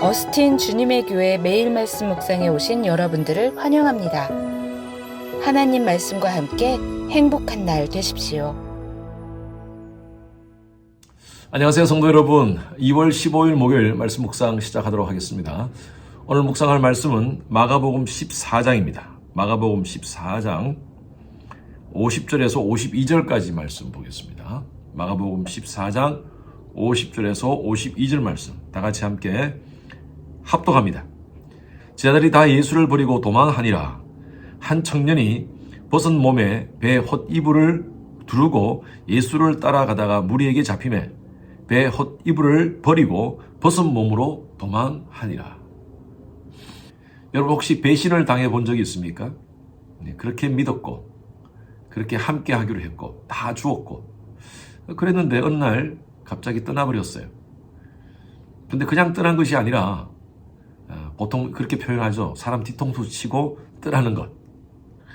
어스틴 주님의 교회 매일 말씀 묵상에 오신 여러분들을 환영합니다. 하나님 말씀과 함께 행복한 날 되십시오. 안녕하세요, 성도 여러분. 2월 15일 목요일 말씀 묵상 시작하도록 하겠습니다. 오늘 묵상할 말씀은 마가복음 14장입니다. 마가복음 14장 50절에서 52절까지 말씀 보겠습니다. 마가복음 14장 50절에서 52절 말씀 다 같이 함께 합독합니다. 제자들이 다 예수를 버리고 도망하니라. 한 청년이 벗은 몸에 배 헛이불을 두르고 예수를 따라가다가 무리에게 잡히매 배 헛이불을 버리고 벗은 몸으로 도망하니라. 여러분 혹시 배신을 당해 본 적이 있습니까? 그렇게 믿었고 그렇게 함께 하기로 했고 다 주었고 그랬는데 어느 날 갑자기 떠나버렸어요. 근데 그냥 떠난 것이 아니라 보통 그렇게 표현하죠. 사람 뒤통수 치고 떠나는 것.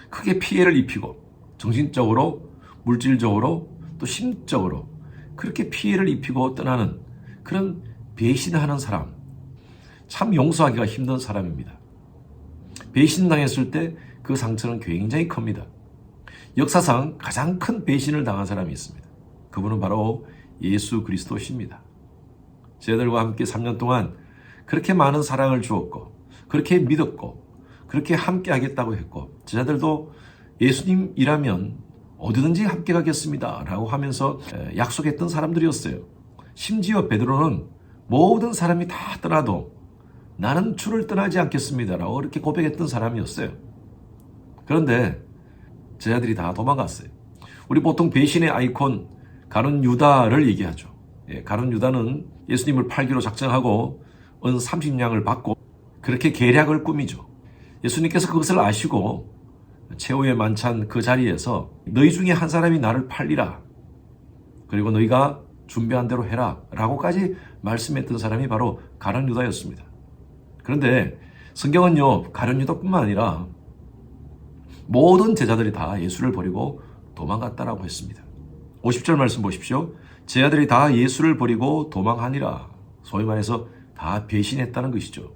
크게 피해를 입히고 정신적으로, 물질적으로, 또 심적으로 그렇게 피해를 입히고 떠나는 그런 배신하는 사람. 참 용서하기가 힘든 사람입니다. 배신당했을 때 그 상처는 굉장히 큽니다. 역사상 가장 큰 배신을 당한 사람이 있습니다. 그분은 바로 예수 그리스도십니다. 제자들과 함께 3년 동안 그렇게 많은 사랑을 주었고 그렇게 믿었고 그렇게 함께 하겠다고 했고 제자들도 예수님이라면 어디든지 함께 가겠습니다 라고 하면서 약속했던 사람들이었어요. 심지어 베드로는 모든 사람이 다 떠나도 나는 주를 떠나지 않겠습니다 라고 그렇게 고백했던 사람이었어요. 그런데 제자들이 다 도망갔어요. 우리 보통 배신의 아이콘 가룟 유다를 얘기하죠. 가룟 유다는 예수님을 팔기로 작정하고 은 30냥을 받고 그렇게 계략을 꾸미죠. 예수님께서 그것을 아시고 최후의 만찬 그 자리에서 너희 중에 한 사람이 나를 팔리라. 그리고 너희가 준비한 대로 해라. 라고까지 말씀했던 사람이 바로 가룟 유다였습니다. 그런데 성경은요, 가룟 유다뿐만 아니라 모든 제자들이 다 예수를 버리고 도망갔다라고 했습니다. 50절 말씀 보십시오. 제자들이 다 예수를 버리고 도망하니라. 소위 말해서 다 배신했다는 것이죠.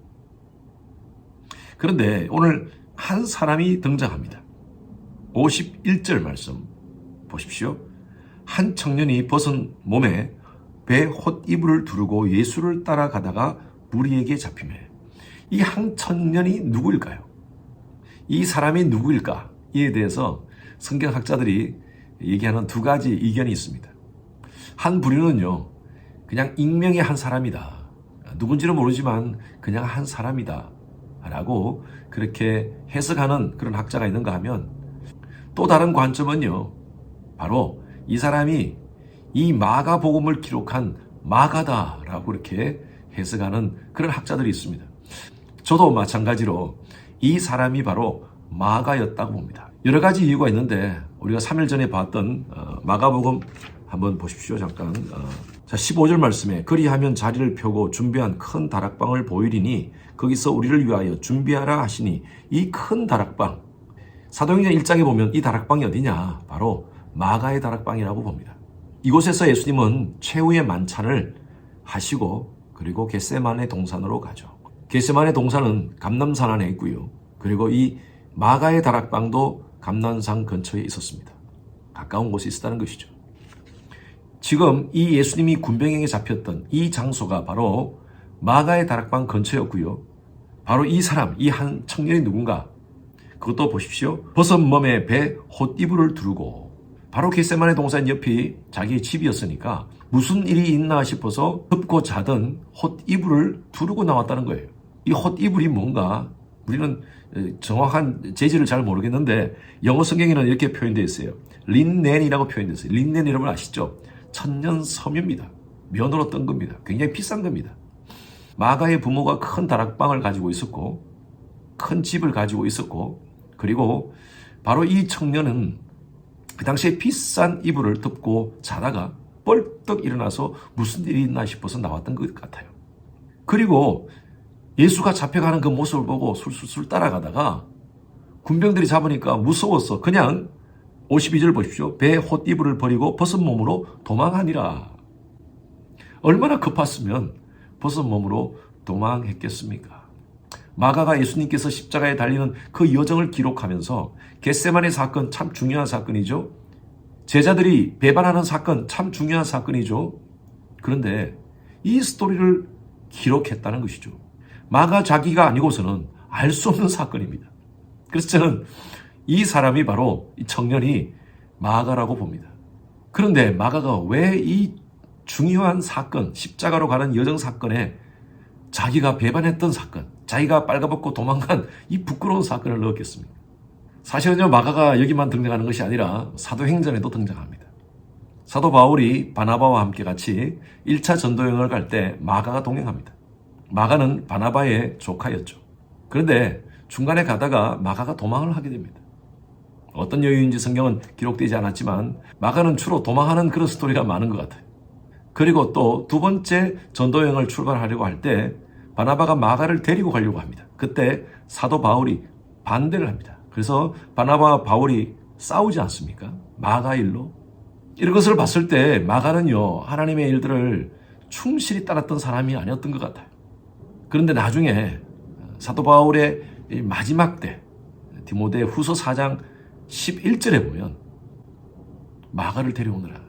그런데 오늘 한 사람이 등장합니다. 51절 말씀 보십시오. 한 청년이 벗은 몸에 배 헛이불을 두르고 예수를 따라가다가 무리에게 잡히매. 이 한 청년이 누구일까요? 이 사람이 누구일까에 대해서 성경학자들이 얘기하는 두 가지 의견이 있습니다. 한 부류는요, 그냥 익명의 한 사람이다. 누군지는 모르지만 그냥 한 사람이다 라고 그렇게 해석하는 그런 학자가 있는가 하면 또 다른 관점은요, 바로 이 사람이 이 마가복음을 기록한 마가다라고 이렇게 해석하는 그런 학자들이 있습니다. 저도 마찬가지로 이 사람이 바로 마가였다고 봅니다. 여러 가지 이유가 있는데 우리가 3일 전에 봤던 마가복음 한번 보십시오. 잠깐. 자, 15절 말씀에 그리하면 자리를 펴고 준비한 큰 다락방을 보이리니 거기서 우리를 위하여 준비하라 하시니 이 큰 다락방, 사도행전 1장에 보면 이 다락방이 어디냐? 바로 마가의 다락방이라고 봅니다. 이곳에서 예수님은 최후의 만찬을 하시고 그리고 겟세마네 동산으로 가죠. 겟세마네 동산은 감람산 안에 있고요. 그리고 이 마가의 다락방도 감람산 근처에 있었습니다. 가까운 곳에 있었다는 것이죠. 지금 이 예수님이 군병에게 잡혔던 이 장소가 바로 마가의 다락방 근처였고요. 바로 이 사람, 이 한 청년이 누군가? 그것도 보십시오. 벗은 몸에 배 헛이불을 두르고 바로 겟세마네 동산 옆이 자기의 집이었으니까 무슨 일이 있나 싶어서 덮고 자던 헛이불을 두르고 나왔다는 거예요. 이 헛이불이 뭔가 우리는 정확한 재질을 잘 모르겠는데 영어 성경에는 이렇게 표현되어 있어요. 린넨이라고 표현되어 있어요. 린넨 여러분 아시죠? 천년 섬유입니다. 면으로 뜬 겁니다. 굉장히 비싼 겁니다. 마가의 부모가 큰 다락방을 가지고 있었고 큰 집을 가지고 있었고 그리고 바로 이 청년은 그 당시에 비싼 이불을 덮고 자다가 벌떡 일어나서 무슨 일이 있나 싶어서 나왔던 것 같아요. 그리고 예수가 잡혀가는 그 모습을 보고 술술술 따라가다가 군병들이 잡으니까 무서워서 그냥 52절 보십시오. 배 헛이불을 버리고 벗은 몸으로 도망하니라. 얼마나 급했으면 벗은 몸으로 도망했겠습니까? 마가가 예수님께서 십자가에 달리는 그 여정을 기록하면서 겟세마네 사건 참 중요한 사건이죠. 제자들이 배반하는 사건 참 중요한 사건이죠. 그런데 이 스토리를 기록했다는 것이죠. 마가 자기가 아니고서는 알 수 없는 사건입니다. 그래서 저는 이 사람이 바로 이 청년이 마가라고 봅니다. 그런데 마가가 왜 이 중요한 사건, 십자가로 가는 여정 사건에 자기가 배반했던 사건, 자기가 빨가벗고 도망간 이 부끄러운 사건을 넣었겠습니까? 사실은요, 마가가 여기만 등장하는 것이 아니라 사도행전에도 등장합니다. 사도 바울이 바나바와 함께 같이 1차 전도여행을 갈 때 마가가 동행합니다. 마가는 바나바의 조카였죠. 그런데 중간에 가다가 마가가 도망을 하게 됩니다. 어떤 이유인지 성경은 기록되지 않았지만 마가는 주로 도망하는 그런 스토리가 많은 것 같아요. 그리고 또 두 번째 전도여행을 출발하려고 할 때 바나바가 마가를 데리고 가려고 합니다. 그때 사도 바울이 반대를 합니다. 그래서 바나바와 바울이 싸우지 않습니까? 마가 일로. 이런 것을 봤을 때 마가는요, 하나님의 일들을 충실히 따랐던 사람이 아니었던 것 같아요. 그런데 나중에 사도 바울의 마지막 때 디모데 후서 4장 11절에 보면 마가를 데려오느라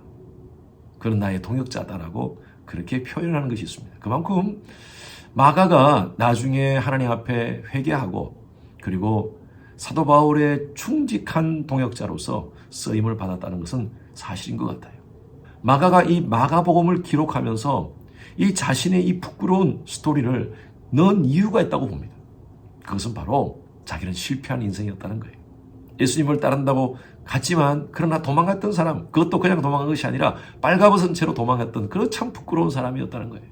그는 나의 동역자다라고 그렇게 표현하는 것이 있습니다. 그만큼 마가가 나중에 하나님 앞에 회개하고 그리고 사도 바울의 충직한 동역자로서 쓰임을 받았다는 것은 사실인 것 같아요. 마가가 이 마가복음을 기록하면서 이 자신의 이 부끄러운 스토리를 넣은 이유가 있다고 봅니다. 그것은 바로 자기는 실패한 인생이었다는 거예요. 예수님을 따른다고 갔지만 그러나 도망갔던 사람, 그것도 그냥 도망간 것이 아니라 빨가벗은 채로 도망갔던 그런 참 부끄러운 사람이었다는 거예요.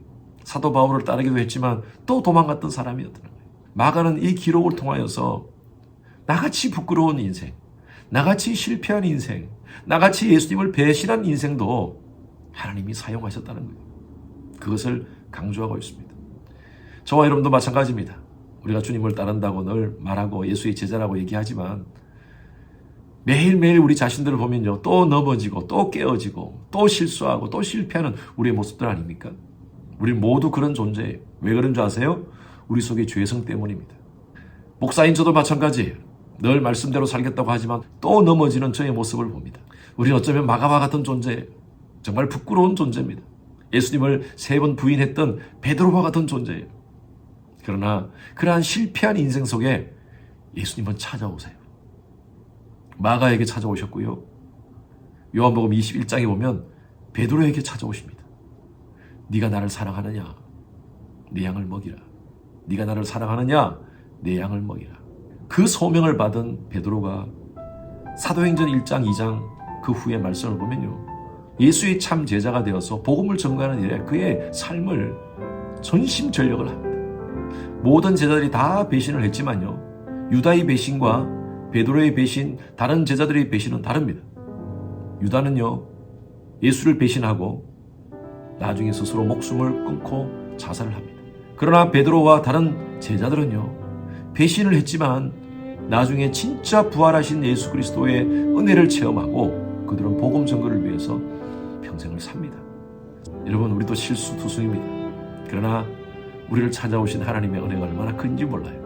사도 바울을 따르기도 했지만 또 도망갔던 사람이었다는 거예요. 마가는 이 기록을 통하여서 나같이 부끄러운 인생, 나같이 실패한 인생, 나같이 예수님을 배신한 인생도 하나님이 사용하셨다는 거예요. 그것을 강조하고 있습니다. 저와 여러분도 마찬가지입니다. 우리가 주님을 따른다고 늘 말하고 예수의 제자라고 얘기하지만 매일매일 우리 자신들을 보면요, 또 넘어지고 또 깨어지고 또 실수하고 또 실패하는 우리의 모습들 아닙니까? 우리 모두 그런 존재예요. 왜 그런 줄 아세요? 우리 속의 죄성 때문입니다. 목사인 저도 마찬가지예요. 늘 말씀대로 살겠다고 하지만 또 넘어지는 저의 모습을 봅니다. 우리는 어쩌면 마가와 같은 존재예요. 정말 부끄러운 존재입니다. 예수님을 3번 부인했던 베드로와 같은 존재예요. 그러나 그러한 실패한 인생 속에 예수님은 찾아오세요. 마가에게 찾아오셨고요. 요한복음 21장에 보면 베드로에게 찾아오십니다. 네가 나를 사랑하느냐? 내 양을 먹이라. 네가 나를 사랑하느냐? 내 양을 먹이라. 그 소명을 받은 베드로가 사도행전 1장 2장 그 후의 말씀을 보면요, 예수의 참 제자가 되어서 복음을 전가하는 일에 그의 삶을 전심전력을 합니다. 모든 제자들이 다 배신을 했지만요, 유다의 배신과 베드로의 배신, 다른 제자들의 배신은 다릅니다. 유다는요, 예수를 배신하고 나중에 스스로 목숨을 끊고 자살을 합니다. 그러나 베드로와 다른 제자들은요, 배신을 했지만 나중에 진짜 부활하신 예수 그리스도의 은혜를 체험하고 그들은 복음 전거를 위해서 평생을 삽니다. 여러분, 우리도 실수투성입니다. 그러나 우리를 찾아오신 하나님의 은혜가 얼마나 큰지 몰라요.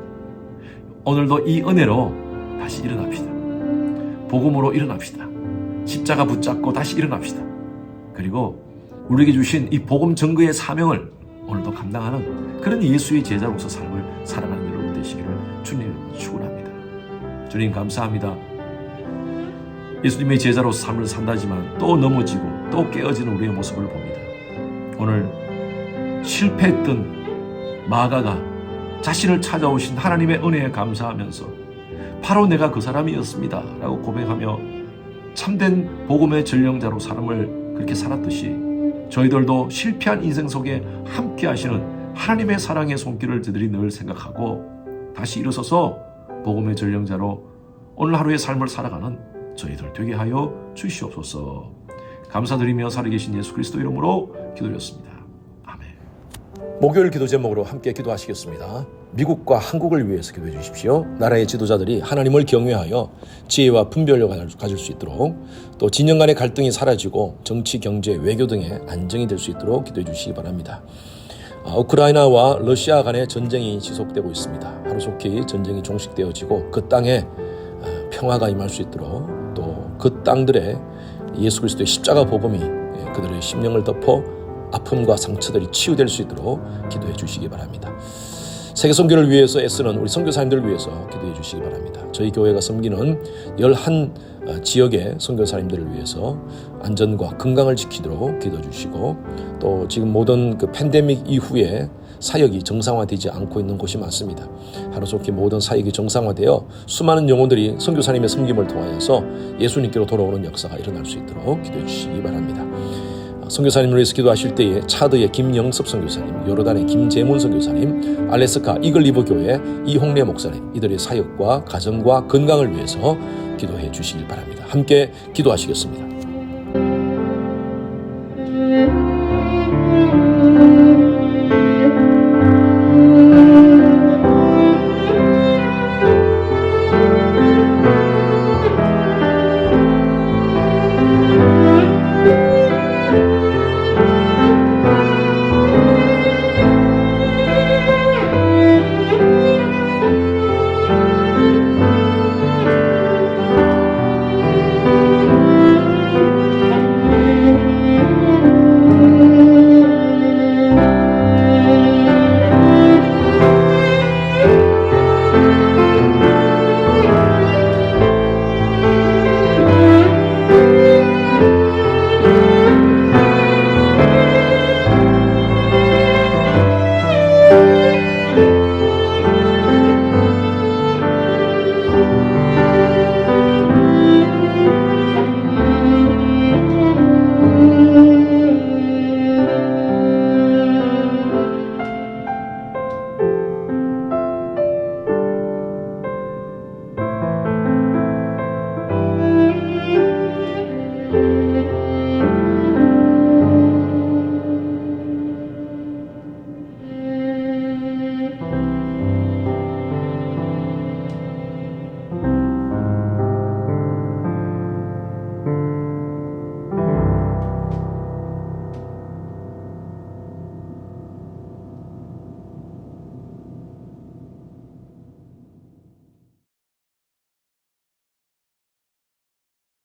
오늘도 이 은혜로 다시 일어납시다. 복음으로 일어납시다. 십자가 붙잡고 다시 일어납시다. 그리고 우리에게 주신 이 복음 전거의 사명을 오늘도 감당하는 그런 예수의 제자로서 삶을 살아가는 여러분 되시기를 주님 축원합니다. 주님 감사합니다. 예수님의 제자로서 삶을 산다지만 또 넘어지고 또 깨어지는 우리의 모습을 봅니다. 오늘 실패했던 마가가 자신을 찾아오신 하나님의 은혜에 감사하면서 바로 내가 그 사람이었습니다 라고 고백하며 참된 복음의 전령자로 삶을 그렇게 살았듯이 저희들도 실패한 인생 속에 함께 하시는 하나님의 사랑의 손길을 저들이 늘 생각하고 다시 일어서서 복음의 전령자로 오늘 하루의 삶을 살아가는 저희들 되게 하여 주시옵소서. 감사드리며 살아계신 예수 그리스도 이름으로 기도드렸습니다. 아멘. 목요일 기도 제목으로 함께 기도하시겠습니다. 미국과 한국을 위해서 기도해 주십시오. 나라의 지도자들이 하나님을 경외하여 지혜와 분별력을 가질 수 있도록, 또 진영 간의 갈등이 사라지고 정치, 경제, 외교 등의 안정이 될 수 있도록 기도해 주시기 바랍니다. 우크라이나와 러시아 간의 전쟁이 지속되고 있습니다. 하루속히 전쟁이 종식되어지고 그 땅에 평화가 임할 수 있도록 또 그 땅들에 예수 그리스도의 십자가 복음이 그들의 심령을 덮어 아픔과 상처들이 치유될 수 있도록 기도해 주시기 바랍니다. 세계 선교를 위해서 애쓰는 우리 선교사님들을 위해서 기도해 주시기 바랍니다. 저희 교회가 섬기는 11 지역의 선교사님들을 위해서 안전과 건강을 지키도록 기도해 주시고 또 지금 모든 그 팬데믹 이후에 사역이 정상화되지 않고 있는 곳이 많습니다. 하루속히 모든 사역이 정상화되어 수많은 영혼들이 선교사님의 섬김을 통하여서 예수님께로 돌아오는 역사가 일어날 수 있도록 기도해 주시기 바랍니다. 선교사님을 위해서 기도하실 때에 차드의 김영섭 선교사님, 요르단의 김재문 선교사님, 알래스카 이글리브 교회 이홍래 목사님, 이들의 사역과 가정과 건강을 위해서 기도해 주시길 바랍니다. 함께 기도하시겠습니다.